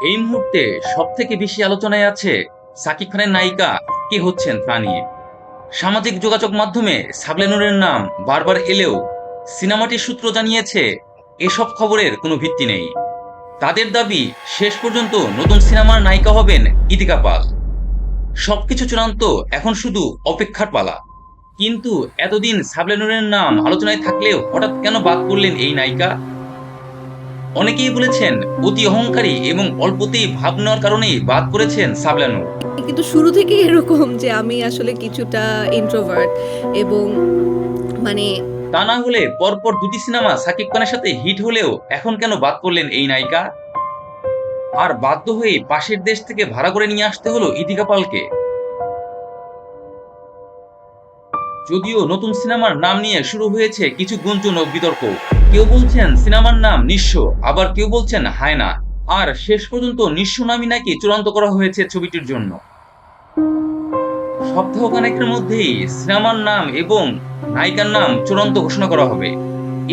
এই মুহূর্তে সব থেকে বেশি আলোচনায় আছে সাকিব খানের নায়িকা কে হচ্ছেন তা নিয়ে। সামাজিক যোগাযোগ মাধ্যমে সাবলে নূরের নাম বারবার এলেও সিনেমাটির সূত্র জানিয়েছে এসব খবরের কোনো ভিত্তি নেই। তাদের দাবি শেষ পর্যন্ত নতুন সিনেমার নায়িকা হবেন ইতিকা পাল। সবকিছু চূড়ান্ত, এখন শুধু অপেক্ষার পালা। কিন্তু এতদিন সাবলে নূরের নাম আলোচনায় থাকলেও হঠাৎ কেন বাদ পড়লেন এই নায়িকা? অনেকেই বলেছেন অতি অহংকারী এবং অল্পতেই ভাব নেওয়ার কারণেই বাদ পড়েছেন সাবলা নূর। কিন্তু শুরু থেকেই এরকম যে আমি আসলে কিছুটা ইন্ট্রোভার্ট এবং মানে তা না হলে পরপর দুটি সিনেমা সাকিব খানের সাথে হিট হলেও এখন কেন বাদ পড়লেন এই নায়িকা? আর বাধ্য হয়ে পাশের দেশ থেকে ভাড়া করে নিয়ে আসতে হলো ইতিকা পালকে। যদিও নতুন সিনেমার নাম নিয়ে শুরু হয়েছে কিছু গুঞ্জন ও বিতর্ক। কেউ বলছেন সিনেমার নাম নিঃস্ব, আবার কেউ বলছেন হায়না। আর শেষ পর্যন্ত নিঃস্ব নামই নাকি চূড়ান্ত করা হয়েছে ছবিটির জন্য। সপ্তাহখানেকের মধ্যেই সিনেমার নাম এবং নায়িকার নাম চূড়ান্ত ঘোষণা করা হবে।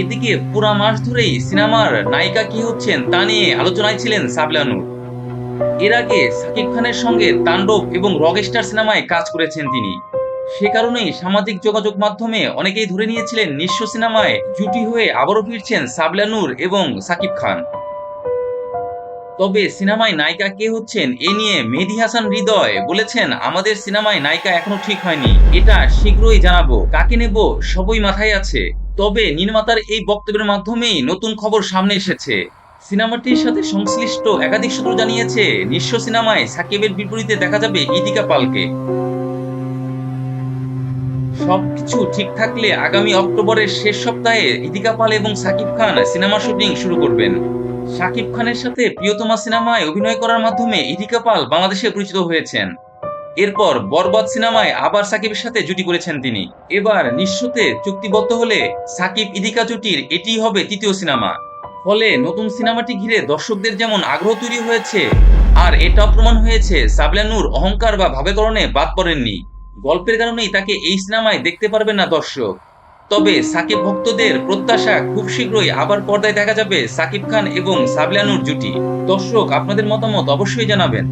এদিকে পুরা মাস ধরেই সিনেমার নায়িকা কি হচ্ছেন তা নিয়ে আলোচনায় ছিলেন সাবলা নূর। এর আগে সাকিব খানের সঙ্গে তাণ্ডব এবং রকস্টার সিনেমায় কাজ করেছেন তিনি। সে কারণেই সামাজিক যোগাযোগ মাধ্যমে অনেকেই ধরে নিয়েছিলেন নিঃস্ব সিনেমায় জুটি হয়ে আবারও ফিরছেন সাবলা নূর এবং সাকিব খান। তবে সিনেমায় নায়িকা কে হচ্ছেন এ নিয়ে মেহেদী হাসান হৃদয় বলেছেন, আমাদের সিনেমায় নায়িকা এখনো ঠিক হয়নি, এটা শীঘ্রই জানাবো। কাকে নেব সবই মাথায় আছে। তবে নির্মাতার এই বক্তব্যের মাধ্যমেই নতুন খবর সামনে এসেছে। সিনেমাটির সাথে সংশ্লিষ্ট একাধিক সূত্র জানিয়েছে নিঃস্ব সিনেমায় সাকিবের বিপরীতে দেখা যাবে ইতিকা পালকে। সবকিছু ঠিক থাকলে আগামী অক্টোবরের শেষ সপ্তাহে ইতিকা পাল এবং সাকিব খান সিনেমা শুটিং শুরু করবেন। সাকিব খানের সাথে প্রিয়তমা সিনেমায় অভিনয় করার মাধ্যমে ইতিকা পাল বাংলাদেশে পরিচিত হয়েছেন। এরপর বরবাদ সিনেমায় আবার সাকিবের সাথে জুটি করেছেন তিনি। এবার নিঃস্বতে চুক্তিবদ্ধ হলে সাকিব ইতিকা জুটির এটিই হবে তৃতীয় সিনেমা। ফলে নতুন সিনেমাটি ঘিরে দর্শকদের যেমন আগ্রহ তৈরি হয়েছে, আর এটাও প্রমাণ হয়েছে সাবলা নূর অহংকার বা ভাবের কারণে বাদ পড়েননি। গল্পের কারণেই তাকে এই সিনেমায় দেখতে পারবেন না দর্শক। তবে সাকিব ভক্তদের প্রত্যাশা খুব শীঘ্রই আবার পর্দায় দেখা যাবে সাকিব খান এবং সাবলা নূর জুটি। দর্শক, আপনাদের মতামত অবশ্যই জানাবেন।